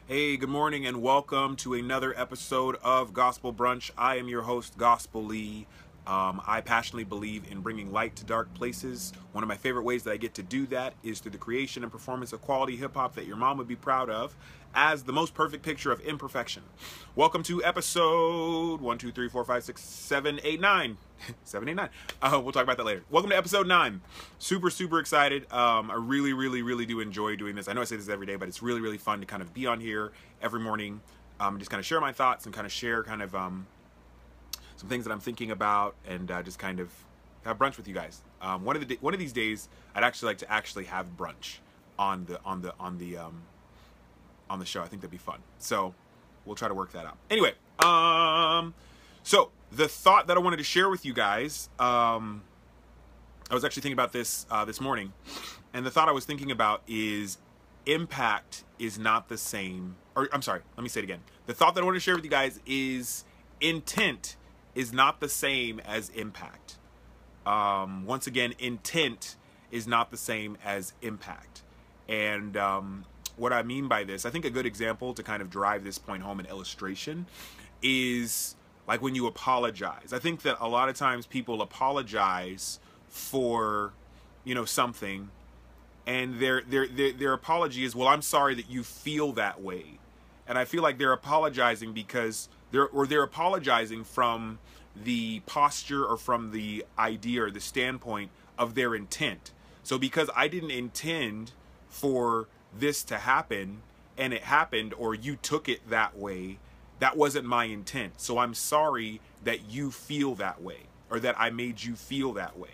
Hey, good morning and welcome to another episode of Gospel Brunch. I am your host, Gospel Lee. I passionately believe in bringing light to dark places. One of my favorite ways that I get to do that is through the creation and performance of quality hip-hop that your mom would be proud of as the most perfect picture of imperfection. Welcome to episode 1, 2, 3, 4, 5, 6, 7, 8, 9. 7, 8, 9. We'll talk about that later. Welcome to episode 9. Super excited. I really do enjoy doing this. I know I say this every day, but it's really fun to kind of be on here every morning, just kind of share my thoughts and kind of share kind of some things that I'm thinking about, and just kind of have brunch with you guys. One of these days, I'd actually like to have brunch on the show. I think that'd be fun. So we'll try to work that out. Anyway, so the thought that I wanted to share with you guys, I was actually thinking about this this morning, and the thought I was thinking about is impact is not the same, or I'm sorry, let me say it again. The thought that I want to share with you guys is intent is not the same as impact. Once again, intent is not the same as impact. And what I mean by this, I think a good example to kind of drive this point home in illustration is like when you apologize. I think that a lot of times people apologize for, something, and their apology is, well, I'm sorry that you feel that way. And I feel like they're apologizing because they're apologizing from the posture or from the idea or the standpoint of their intent. So because I didn't intend for this to happen and it happened, or you took it that way, that wasn't my intent. So I'm sorry that you feel that way, or that I made you feel that way.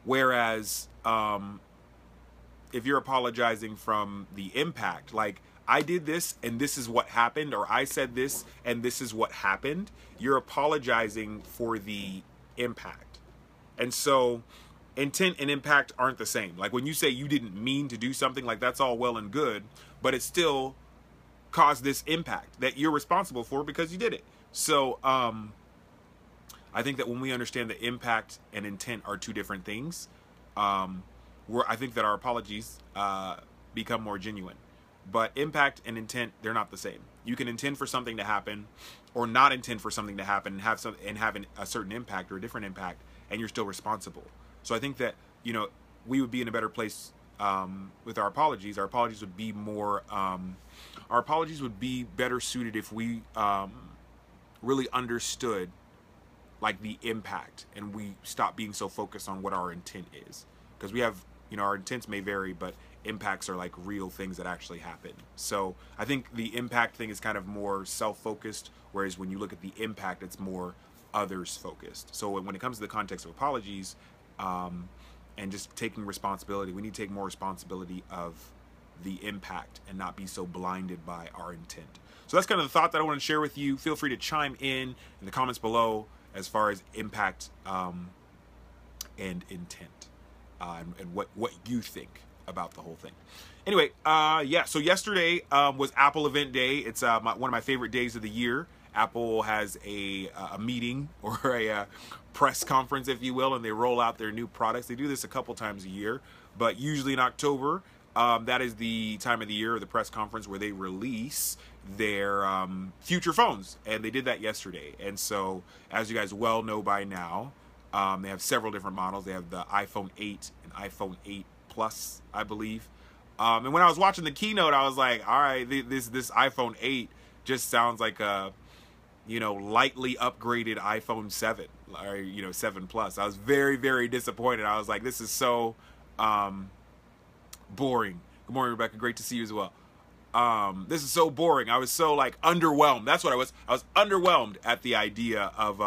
Whereas if you're apologizing from the impact, like I did this and this is what happened, or I said this and this is what happened, you're apologizing for the impact. And so intent and impact aren't the same. Like when you say you didn't mean to do something, like that's all well and good, but it still caused this impact that you're responsible for because you did it. So I think that when we understand that impact and intent are two different things, I think that our apologies become more genuine. But impact and intent, they're not the same. You can intend for something to happen or not intend for something to happen and have a certain impact or a different impact, and you're still responsible. So I think that, we would be in a better place with our apologies. Our apologies would be better suited if we really understood like the impact, and we stop being so focused on what our intent is. Because we have, our intents may vary, but impacts are like real things that actually happen. So I think the impact thing is kind of more self-focused, whereas when you look at the impact, it's more others-focused. So when it comes to the context of apologies and just taking responsibility, we need to take more responsibility of the impact and not be so blinded by our intent. So that's kind of the thought that I want to share with you. Feel free to chime in the comments below as far as impact and intent and what you think about the whole thing. Anyway, so yesterday was Apple event day. It's one of my favorite days of the year. Apple has a meeting or a press conference, if you will, and they roll out their new products. They do this a couple times a year, but usually in October, that is the time of the year, or the press conference, where they release their future phones. And they did that yesterday. And so, as you guys well know by now, they have several different models. They have the iPhone 8 and iPhone 8 Plus, I believe. And when I was watching the keynote, I was like, all right, this iPhone 8 just sounds like a, lightly upgraded iPhone 7 or, 7 Plus. I was very disappointed. I was like, this is so boring. Good morning, Rebecca. Great to see you as well. This is so boring. I was so underwhelmed. That's what I was. I was underwhelmed at the idea of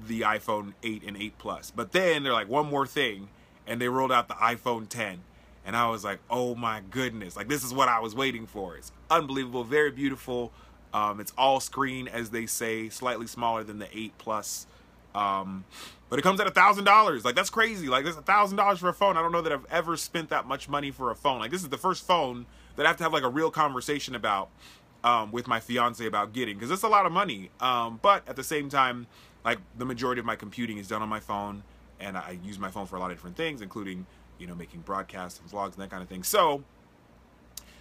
the iPhone 8 and 8 Plus. But then they're like, one more thing, and they rolled out the iPhone 10. And I was like, oh my goodness. This is what I was waiting for. It's unbelievable. Very beautiful. It's all screen, as they say, slightly smaller than the 8 Plus. But it comes at $1,000. That's crazy. That's $1,000 for a phone. I don't know that I've ever spent that much money for a phone. This is the first phone that I have to have a real conversation about with my fiance about getting, because it's a lot of money. But at the same time, the majority of my computing is done on my phone, and I use my phone for a lot of different things, including, making broadcasts and vlogs and that kind of thing. So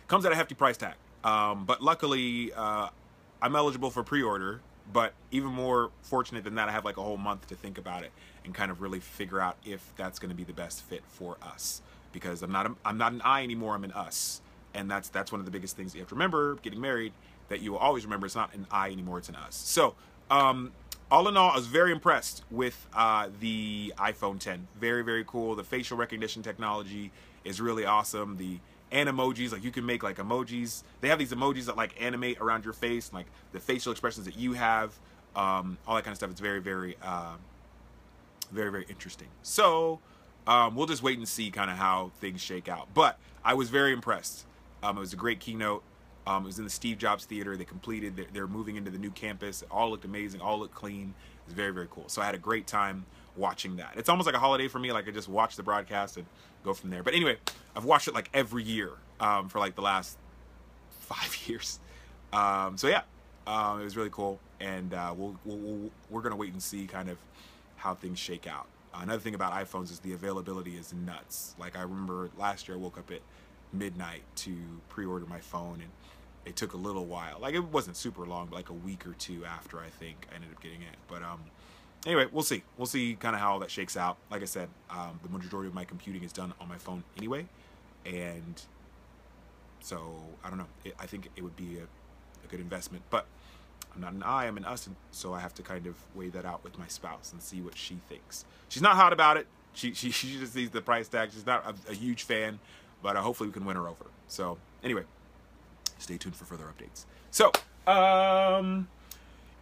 Comes at a hefty price tag. But luckily, I'm eligible for pre-order. But even more fortunate than that, I have like a whole month to think about it and kind of really figure out if that's going to be the best fit for us. Because I'm not an I anymore, I'm an us. And that's one of the biggest things you have to remember, getting married, that you will always remember it's not an I anymore, it's an us. So, all in all, I was very impressed with the iPhone 10. Very, very cool. The facial recognition technology is really awesome. The animojis, like you can make like emojis. They have these emojis that like animate around your face, like the facial expressions that you have, all that kind of stuff. It's very, very, very, very interesting. So we'll just wait and see kind of how things shake out. But I was very impressed. It was a great keynote. It was in the Steve Jobs Theater. They completed, they're moving into the new campus. It all looked amazing, all looked clean. It was very, very cool. So I had a great time watching that. It's almost like a holiday for me. Like I just watch the broadcast and go from there. But anyway, I've watched it like every year for like the last 5 years. So yeah, it was really cool. And we're going to wait and see kind of how things shake out. Another thing about iPhones is the availability is nuts. Like I remember last year I woke up at midnight to pre-order my phone, and it took a little while. Like it wasn't super long, but like a week or two after I think I ended up getting it. But anyway, we'll see kind of how all that shakes out. Like I said, the majority of my computing is done on my phone anyway, and so I don't know, I think it would be a good investment. But I'm not an I, I'm an us, and so I have to kind of weigh that out with my spouse and see what she thinks. She's not hot about it. She just sees the price tag. She's not a huge fan, but hopefully we can win her over. So anyway, stay tuned for further updates. So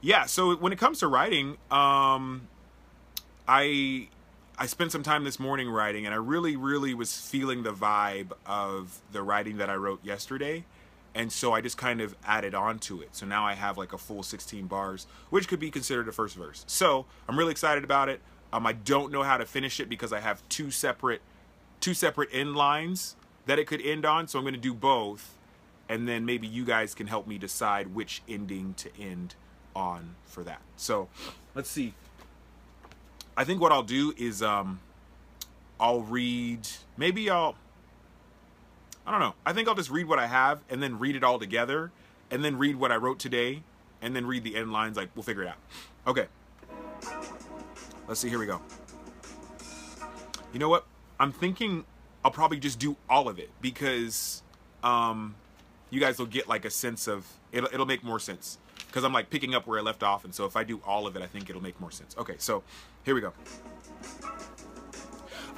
yeah, so when it comes to writing, I spent some time this morning writing, and I really was feeling the vibe of the writing that I wrote yesterday. And so I just kind of added on to it. So now I have like a full 16 bars, which could be considered a first verse. So I'm really excited about it. I don't know how to finish it because I have two separate end lines that it could end on. So I'm going to do both. And then maybe you guys can help me decide which ending to end on for that. So let's see. I think what I'll do is I'll read, I don't know. I think I'll just read what I have and then read it all together and then read what I wrote today and then read the end lines. Like, we'll figure it out. Okay. Let's see. Here we go. You know what? I'm thinking I'll probably just do all of it because you guys will get like a sense of, it'll make more sense because I'm like picking up where I left off. And so if I do all of it, I think it'll make more sense. Okay. So here we go.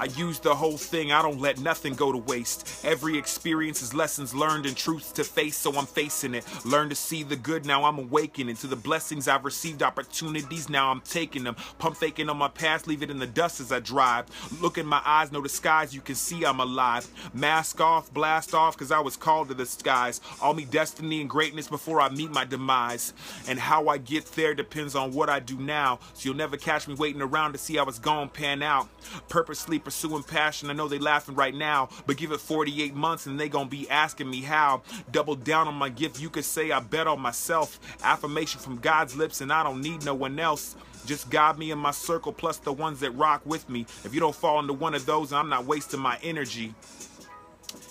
I use the whole thing, I don't let nothing go to waste. Every experience is lessons learned and truths to face, so I'm facing it. Learn to see the good, now I'm awakening to the blessings I've received, opportunities, now I'm taking them. Pump faking on my past, leave it in the dust as I drive. Look in my eyes, know the skies, you can see I'm alive. Mask off, blast off, cause I was called to the skies. All me destiny and greatness before I meet my demise. And how I get there depends on what I do now. So you'll never catch me waiting around to see how it's gonna pan out. Purposely pursuing passion, I know they laughing right now, but give it 48 months and they gonna be asking me how. Double down on my gift, you could say I bet on myself. Affirmation from God's lips and I don't need no one else. Just God, me and my circle, plus the ones that rock with me. If you don't fall into one of those, I'm not wasting my energy.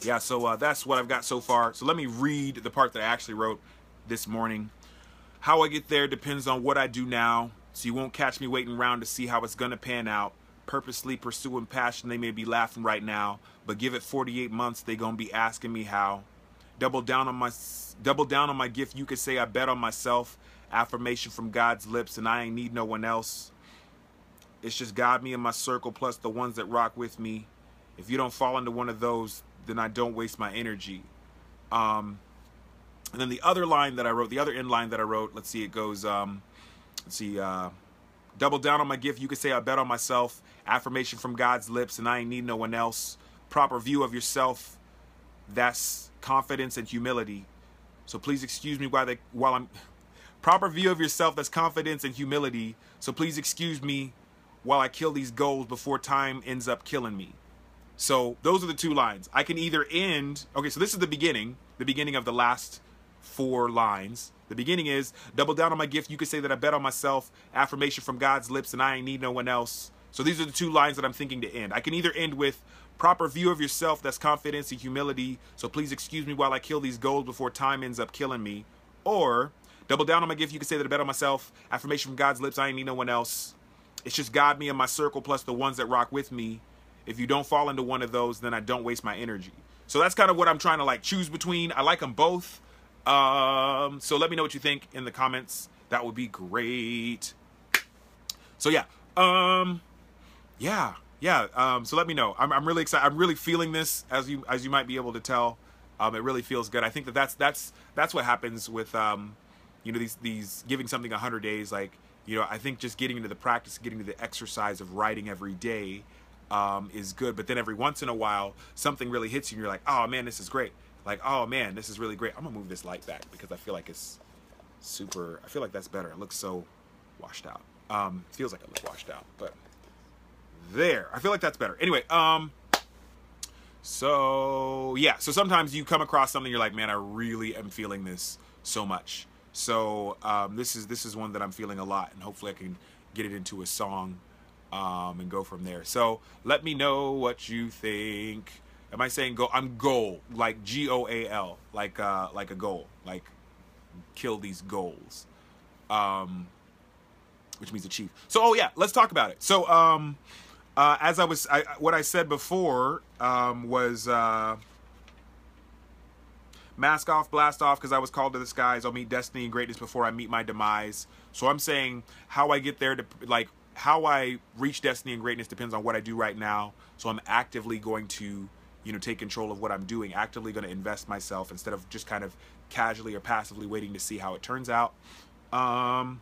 Yeah, so that's what I've got so far. So let me read the part that I actually wrote this morning. How I get there depends on what I do now, so you won't catch me waiting around to see how it's gonna pan out. Purposely pursuing passion, they may be laughing right now, but give it 48 months, they gonna be asking me how. Double down on my gift, you could say I bet on myself. Affirmation from God's lips and I ain't need no one else. It's just God, me and my circle, plus the ones that rock with me. If you don't fall into one of those, then I don't waste my energy. And then the other line that I wrote, the other end line that I wrote, let's see, it goes, double down on my gift, you could say I bet on myself. Affirmation from God's lips and I ain't need no one else. Proper view of yourself, that's confidence and humility. So please excuse me while I'm proper view of yourself, that's confidence and humility. So please excuse me while I kill these goals before time ends up killing me. So those are the two lines. I can either end, okay, so this is the beginning of the last 4 lines. The beginning is, double down on my gift, you could say that I bet on myself. Affirmation from God's lips and I ain't need no one else. So these are the 2 lines that I'm thinking to end. I can either end with Proper view of yourself, that's confidence and humility. So please excuse me while I kill these goals before time ends up killing me. Or double down on my gift. You can say that I bet on myself. Affirmation from God's lips. I ain't need no one else. It's just God, me, and my circle, plus the ones that rock with me. If you don't fall into one of those, then I don't waste my energy. So that's kind of what I'm trying to like choose between. I like them both. So let me know what you think in the comments. That would be great. So yeah. So let me know. I'm really excited. I'm really feeling this, as you might be able to tell. It really feels good. I think that's what happens with you know, these giving something 100 days. Like, you know, I think just getting into the practice, getting to the exercise of writing every day is good. But then every once in a while, something really hits you and you're like, oh man, this is great. Like, oh man, this is really great. I'm gonna move this light back because I feel like it's super, I feel like that's better. It looks so washed out. Feels like it looks washed out, but there, I feel like that's better. Anyway, so yeah, so sometimes you come across something, you're like, man, I really am feeling this so much. So this is one that I'm feeling a lot, and hopefully I can get it into a song and go from there. So let me know what you think. Am I saying go? I'm goal, like G-O-A-L, like a goal, like kill these goals, which means achieve. So oh yeah, let's talk about it. So as what I said before was mask off, blast off, because I was called to the skies. I'll meet destiny and greatness before I meet my demise. So I'm saying how I get there, to like how I reach destiny and greatness depends on what I do right now. So I'm actively going to, you know, take control of what I'm doing, actively going to invest myself instead of just kind of casually or passively waiting to see how it turns out. So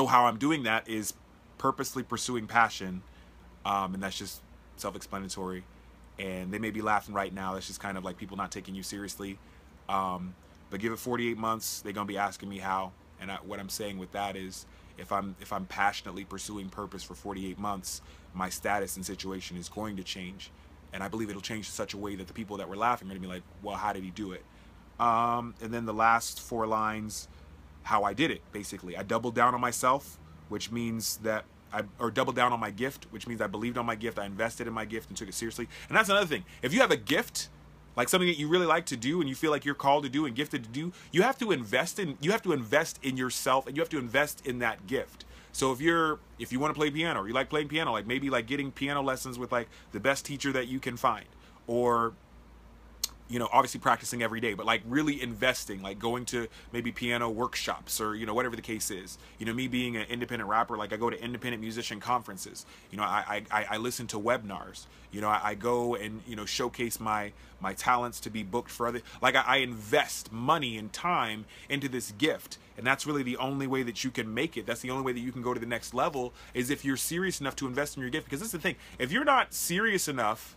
how I'm doing that is purposely pursuing passion, and that's just self-explanatory. And they may be laughing right now. That's just kind of like people not taking you seriously. But give it 48 months, they're gonna be asking me how. And what I'm saying with that is, if I'm passionately pursuing purpose for 48 months, my status and situation is going to change. And I believe it'll change in such a way that the people that were laughing are gonna be like, well, how did he do it? And then the last 4 lines, how I did it, basically. I doubled down on myself, which means that or doubled down on my gift, which means I believed on my gift, I invested in my gift and took it seriously. And that's another thing. If you have a gift, like something that you really like to do and you feel like you're called to do and gifted to do, you have to invest in yourself, and you have to invest in that gift. So if you want to play piano, or you like playing piano, like maybe like getting piano lessons with like the best teacher that you can find, or you know, obviously practicing every day, but like really investing, like going to maybe piano workshops, or, you know, whatever the case is. You know, me being an independent rapper, like I go to independent musician conferences. You know, I listen to webinars. You know, I go and, you know, showcase my talents to be booked for other, like I invest money and time into this gift. And that's really the only way that you can make it. That's the only way that you can go to the next level, is if you're serious enough to invest in your gift. Because this is the thing, if you're not serious enough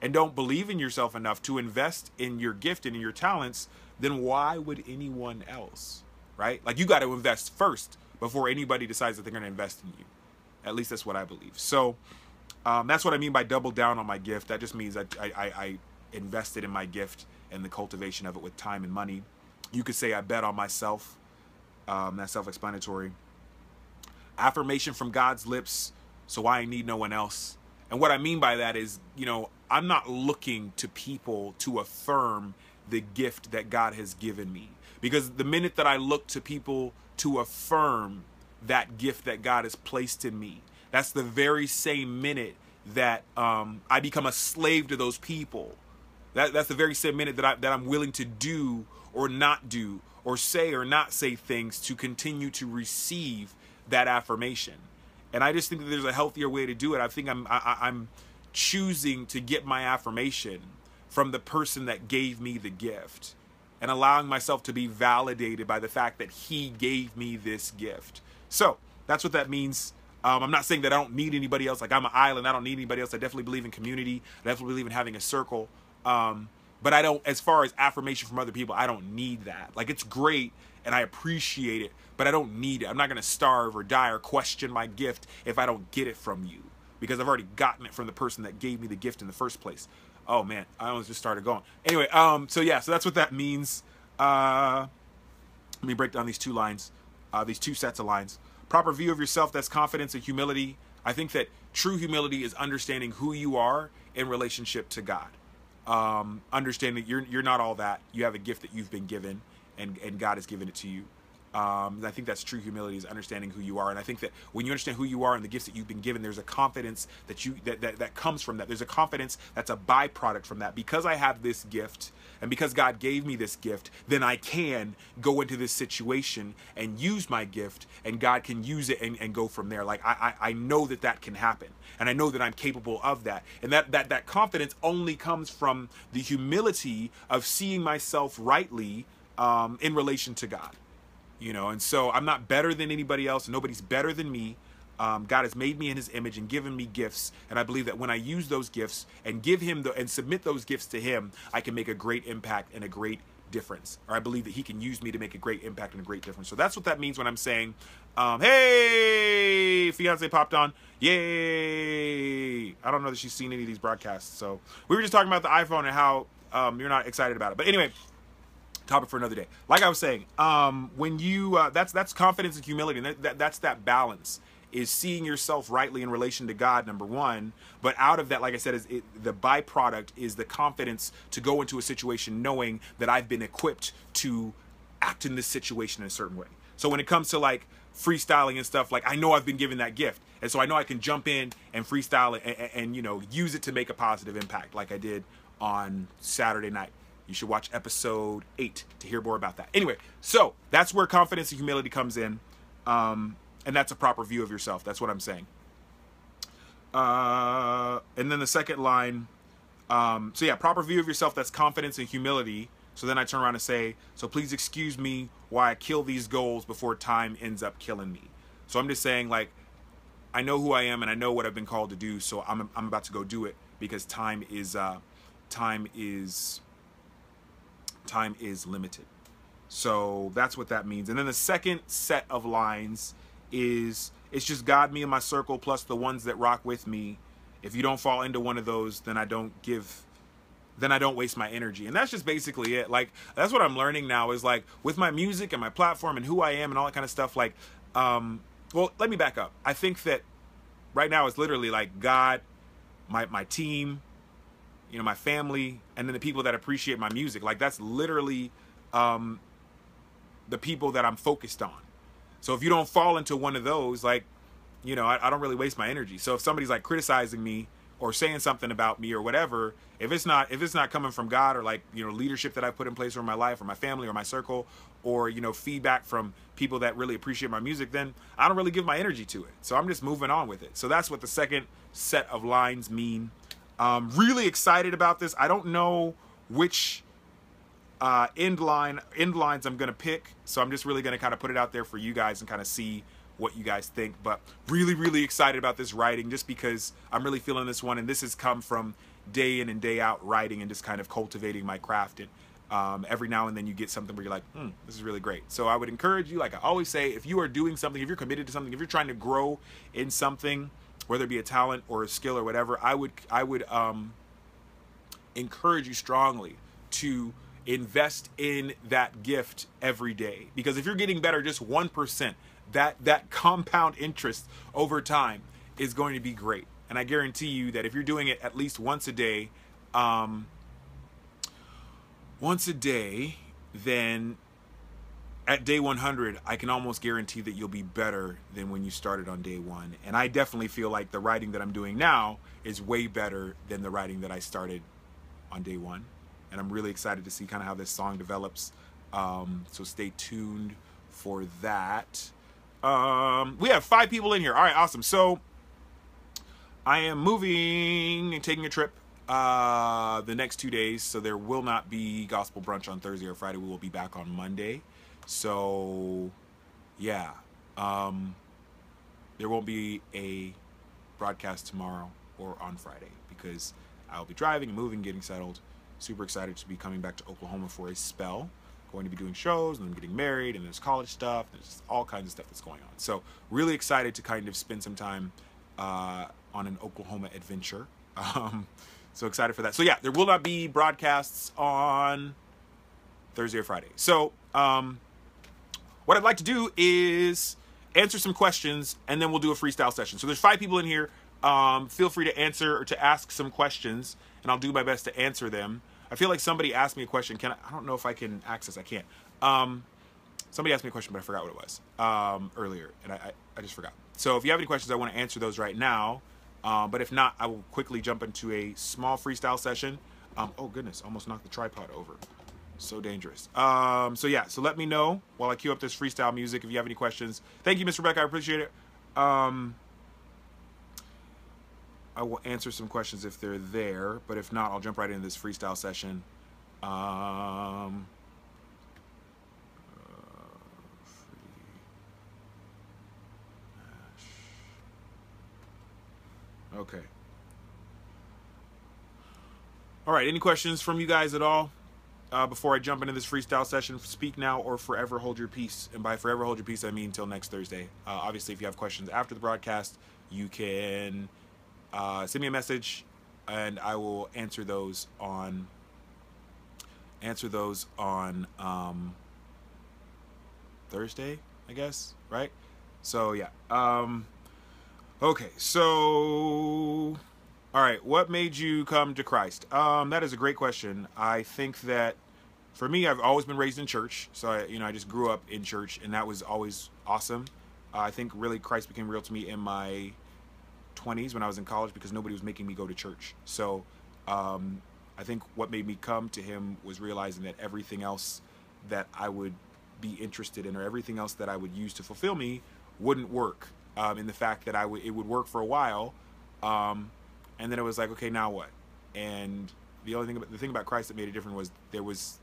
and don't believe in yourself enough to invest in your gift and in your talents, then why would anyone else, right? Like, you got to invest first before anybody decides that they're going to invest in you. At least that's what I believe. So that's what I mean by double down on my gift. That just means I invested in my gift and the cultivation of it with time and money. You could say I bet on myself. That's self-explanatory. Affirmation from God's lips, so I need no one else. And what I mean by that is, you know, I'm not looking to people to affirm the gift that God has given me. Because the minute that I look to people to affirm that gift that God has placed in me, that's the very same minute that I become a slave to those people. That's the very same minute that I'm willing to do or not do, or say or not say things to continue to receive that affirmation. And I just think that there's a healthier way to do it. I think I'm choosing to get my affirmation from the person that gave me the gift, and allowing myself to be validated by the fact that he gave me this gift. So that's what that means. I'm not saying that I don't need anybody else. Like, I'm an island. I don't need anybody else. I definitely believe in community. I definitely believe in having a circle. But I don't, as far as affirmation from other people, I don't need that. Like, it's great and I appreciate it, but I don't need it. I'm not going to starve or die or question my gift if I don't get it from you, because I've already gotten it from the person that gave me the gift in the first place. Oh man, I almost just started going. Anyway, so yeah, so that's what that means. Let me break down these 2 lines, these 2 sets of lines. Proper view of yourself, that's confidence and humility. I think that True humility is understanding who you are in relationship to God. Understanding you're not all that. You have a gift that you've been given, and God has given it to you. I think that's true humility, is understanding who you are. And I think that when you understand who you are and the gifts that you've been given, there's a confidence that comes from that. There's a confidence that's a byproduct from that. Because I have this gift, and because God gave me this gift, then I can go into this situation and use my gift, and God can use it and go from there. Like I know that can happen, and I know that I'm capable of that. And that confidence only comes from the humility of seeing myself rightly in relation to God. You know, and so I'm not better than anybody else. Nobody's better than me. God has made me in his image and given me gifts. And I believe that when I use those gifts and give him and submit those gifts to him, I can make a great impact and a great difference. Or I believe that he can use me to make a great impact and a great difference. So that's what that means when I'm saying, hey, fiance popped on. Yay. I don't know that she's seen any of these broadcasts. So we were just talking about the iPhone and how you're not excited about it. But anyway, topic for another day. Like I was saying, when you that's confidence and humility, and that's that balance, is seeing yourself rightly in relation to God, number one. But out of that, like I said, the byproduct is the confidence to go into a situation knowing that I've been equipped to act in this situation in a certain way. So when it comes to like freestyling and stuff, like I know I've been given that gift, and so I know I can jump in and freestyle and you know, use it to make a positive impact, like I did on Saturday night. You should watch episode 8 to hear more about that. Anyway, so that's where confidence and humility comes in. And that's a proper view of yourself. That's what I'm saying. And then the second line, so yeah, proper view of yourself, that's confidence and humility. So then I turn around and say, so please excuse me while I kill these goals before time ends up killing me. So I'm just saying, like, I know who I am and I know what I've been called to do. So I'm about to go do it, because time is limited. So that's what that means. And then the second set of lines is, it's just God, me, and my circle, plus the ones that rock with me. If you don't fall into one of those, then I don't waste my energy. And that's just basically it. Like, that's what I'm learning now, is like with my music and my platform and who I am and all that kind of stuff. Like, well, let me back up. I think that right now it's literally like God, my team, you know, my family, and then the people that appreciate my music. Like, that's literally the people that I'm focused on. So if you don't fall into one of those, like, you know, I don't really waste my energy. So if somebody's like criticizing me or saying something about me or whatever, if it's not coming from God, or like, you know, leadership that I put in place over my life or my family or my circle, or, you know, feedback from people that really appreciate my music, then I don't really give my energy to it. So I'm just moving on with it. So that's what the second set of lines mean. Really excited about this. I don't know which end lines I'm gonna pick, so I'm just really gonna kind of put it out there for you guys and kind of see what you guys think. But really excited about this writing, just because I'm really feeling this one, and this has come from day in and day out writing and just kind of cultivating my craft. And every now and then you get something where you're like, this is really great. So I would encourage you, like I always say, if you are doing something, if you're committed to something, if you're trying to grow in something, whether it be a talent or a skill or whatever, I would encourage you strongly to invest in that gift every day. Because if you're getting better just 1%, that compound interest over time is going to be great. And I guarantee you that if you're doing it at least once a day, then at day 100, I can almost guarantee that you'll be better than when you started on day 1. And I definitely feel like the writing that I'm doing now is way better than the writing that I started on day 1. And I'm really excited to see kind of how this song develops. So stay tuned for that. We have 5 people in here. All right, awesome. So I am moving and taking a trip the next 2 days. So there will not be Gospel Brunch on Thursday or Friday. We will be back on Monday. So yeah, there won't be a broadcast tomorrow or on Friday, because I'll be driving and moving, getting settled. Super excited to be coming back to Oklahoma for a spell. Going to be doing shows, and then getting married, and there's college stuff. There's all kinds of stuff that's going on. So really excited to kind of spend some time on an Oklahoma adventure. So excited for that. So yeah, there will not be broadcasts on Thursday or Friday. So what I'd like to do is answer some questions, and then we'll do a freestyle session. So there's 5 people in here. feel free to answer or to ask some questions, and I'll do my best to answer them. I feel like somebody asked me a question. I don't know if I can access. I can't. Somebody asked me a question, but I forgot what it was earlier, and I just forgot. So if you have any questions, I want to answer those right now. But if not, I will quickly jump into a small freestyle session. Oh goodness, almost knocked the tripod over. So dangerous. So yeah, so let me know while I queue up this freestyle music if you have any questions. Thank you, Miss Rebecca. I appreciate it. I will answer some questions if they're there, but if not, I'll jump right into this freestyle session. Okay. All right, any questions from you guys at all before I jump into this freestyle session? Speak now or forever hold your peace. And by forever hold your peace, I mean until next Thursday. Obviously, if you have questions after the broadcast, you can send me a message, and I will answer those on Thursday, I guess, right? So yeah. Okay, so all right, what made you come to Christ? That is a great question. I think that for me, I've always been raised in church, so I just grew up in church, and that was always awesome. I think really Christ became real to me in my 20s when I was in college because nobody was making me go to church. So I think what made me come to him was realizing that everything else that I would be interested in or everything else that I would use to fulfill me wouldn't work. In the fact that it would work for a while, and then it was like, okay, now what? And the thing about Christ that made it different was there was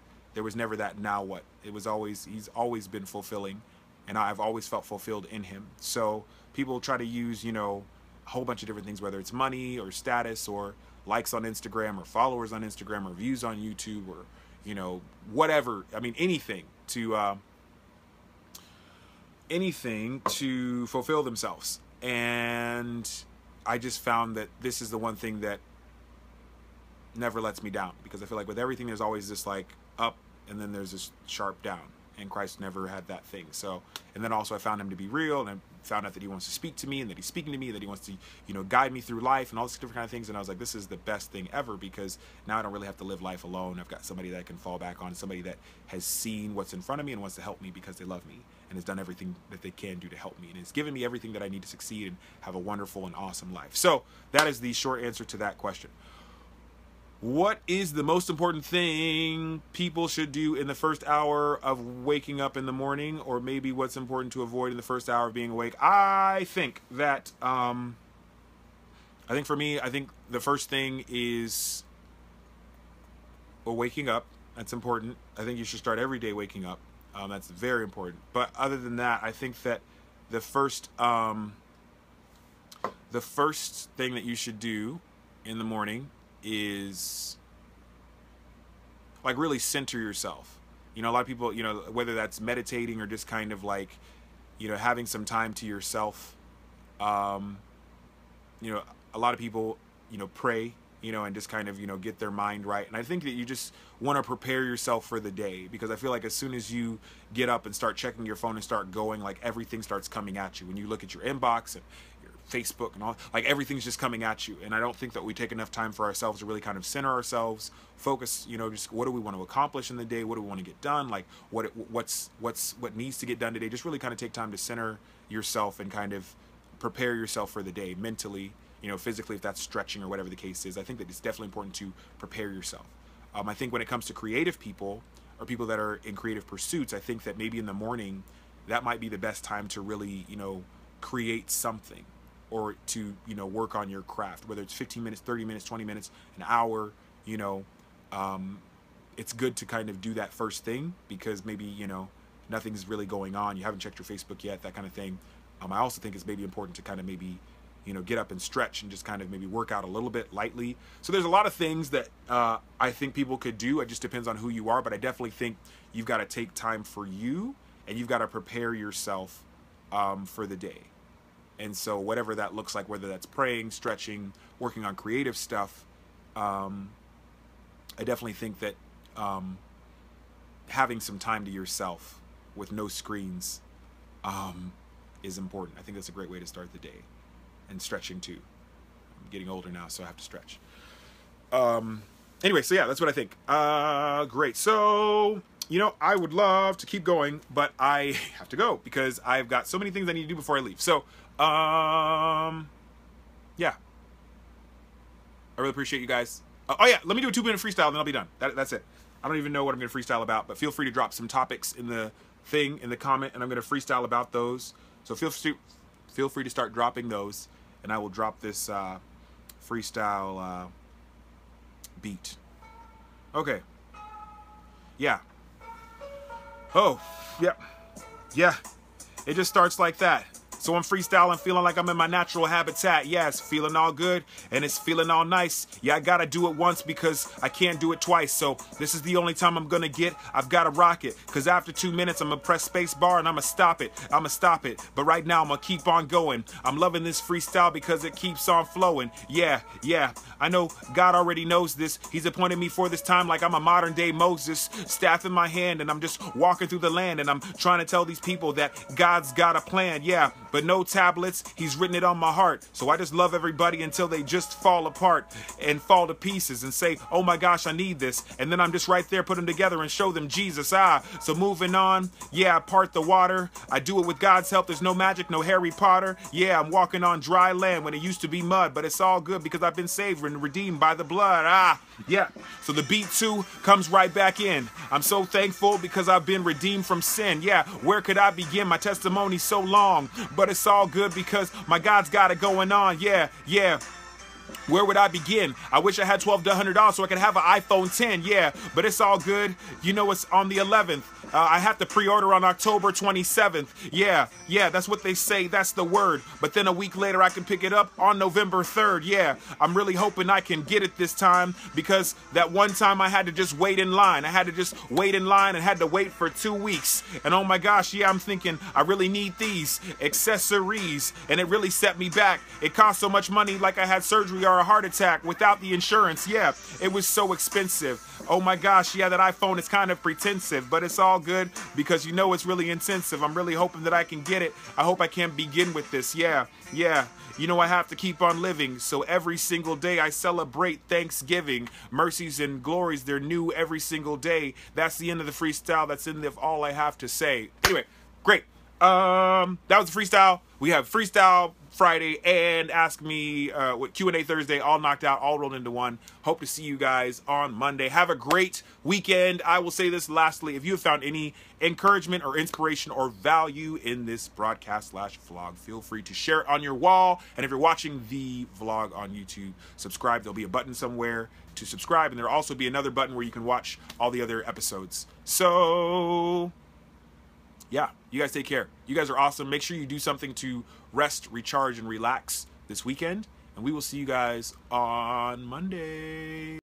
never that now what. It was always, he's always been fulfilling, and I've always felt fulfilled in him. So people try to use a whole bunch of different things, whether it's money or status or likes on Instagram or followers on Instagram or views on YouTube or whatever. I mean anything to fulfill themselves. And I just found that this is the one thing that never lets me down, because I feel like with everything there's always this like up and then there's this sharp down, and Christ never had that thing. So, and then also I found him to be real, and I found out that he wants to speak to me, and that he's speaking to me, that he wants to guide me through life and all these different kind of things. And I was like, this is the best thing ever, because now I don't really have to live life alone. I've got somebody that I can fall back on, somebody that has seen what's in front of me and wants to help me because they love me and has done everything that they can do to help me, and it's given me everything that I need to succeed and have a wonderful and awesome life. So that is the short answer to that question. What is the most important thing people should do in the first hour of waking up in the morning, or maybe what's important to avoid in the first hour of being awake? I think that, for me, I think the first thing is waking up. That's important. I think you should start every day waking up. That's very important. But other than that, I think that the first thing that you should do in the morning is like really center yourself. A lot of people, whether that's meditating or just kind of like, having some time to yourself. A lot of people, pray, and just kind of, get their mind right. And I think that you just want to prepare yourself for the day, because I feel like as soon as you get up and start checking your phone and start going, like everything starts coming at you. When you look at your inbox and your Facebook and all, like everything's just coming at you. And I don't think that we take enough time for ourselves to really kind of center ourselves, focus, just what do we want to accomplish in the day? What do we want to get done? Like what needs to get done today? Just really kind of take time to center yourself and kind of prepare yourself for the day mentally, physically, if that's stretching or whatever the case is. I think that it's definitely important to prepare yourself. I think when it comes to creative people or people that are in creative pursuits, I think that maybe in the morning, that might be the best time to really, create something, or to, work on your craft, whether it's 15 minutes, 30 minutes, 20 minutes, an hour, it's good to kind of do that first thing, because maybe, nothing's really going on. You haven't checked your Facebook yet, that kind of thing. I also think it's maybe important to kind of maybe, get up and stretch and just kind of maybe work out a little bit lightly. So there's a lot of things that I think people could do. It just depends on who you are, but I definitely think you've got to take time for you, and you've got to prepare yourself for the day. And so whatever that looks like, whether that's praying, stretching, working on creative stuff, I definitely think that having some time to yourself with no screens is important. I think that's a great way to start the day. And stretching too. I'm getting older now, so I have to stretch. Anyway, so yeah, that's what I think. Great. So, you know, I would love to keep going, but I have to go because I've got so many things I need to do before I leave. So, yeah. I really appreciate you guys. Oh yeah, let me do a 2-minute freestyle and then I'll be done. That's it. I don't even know what I'm going to freestyle about, but feel free to drop some topics in the thing, in the comment, and I'm going to freestyle about those. So feel free to start dropping those, and I will drop this freestyle beat. Okay. Yeah. Oh, yeah. Yeah. It just starts like that. So I'm freestyling, feeling like I'm in my natural habitat. Yeah, it's feeling all good and it's feeling all nice. Yeah, I gotta do it once because I can't do it twice. So this is the only time I'm gonna get. I've gotta rock it. Cause after 2 minutes, I'm gonna press space bar and I'm gonna stop it. But right now, I'm gonna keep on going. I'm loving this freestyle because it keeps on flowing. Yeah. I know God already knows this. He's appointed me for this time like I'm a modern day Moses. Staff in my hand and I'm just walking through the land and I'm trying to tell these people that God's got a plan. Yeah. But no tablets, he's written it on my heart. So I just love everybody until they just fall apart and fall to pieces and say, oh my gosh, I need this. And then I'm just right there, put them together and show them Jesus. So moving on, yeah, I part the water. I do it with God's help. There's no magic, no Harry Potter. Yeah, I'm walking on dry land when it used to be mud, but it's all good because I've been saved and redeemed by the blood. Yeah. So the beat 2 comes right back in. I'm so thankful because I've been redeemed from sin. Yeah, where could I begin? My testimony's so long, but it's all good because my God's got it going on. Yeah. Where would I begin? I wish I had $1,200 to $100 so I could have an iPhone 10. Yeah, but it's all good. You know, it's on the 11th. I have to pre-order on October 27th. Yeah, that's what they say. That's the word. But then a week later, I can pick it up on November 3rd. Yeah, I'm really hoping I can get it this time because that one time I had to just wait in line. I had to just wait in line and had to wait for 2 weeks. And oh my gosh, yeah, I'm thinking I really need these accessories. And it really set me back. It cost so much money like I had surgery or a heart attack without the insurance. Yeah, it was so expensive. Oh my gosh, yeah, that iPhone is kind of pretensive, but it's all good because you know it's really intensive. I'm really hoping that I can get it. I hope I can begin with this. Yeah. You know I have to keep on living, so every single day I celebrate Thanksgiving. Mercies and glories, they're new every single day. That's the end of the freestyle. That's in of all I have to say. Anyway, great. That was the freestyle. We have Freestyle Friday and Ask Me with Q&A Thursday, all knocked out, all rolled into one. Hope to see you guys on Monday. Have a great weekend. I will say this lastly, if you have found any encouragement or inspiration or value in this broadcast / vlog, feel free to share it on your wall. And if you're watching the vlog on YouTube, subscribe. There'll be a button somewhere to subscribe, and there'll also be another button where you can watch all the other episodes. So yeah, you guys take care. You guys are awesome. Make sure you do something to rest, recharge, and relax this weekend. And we will see you guys on Monday.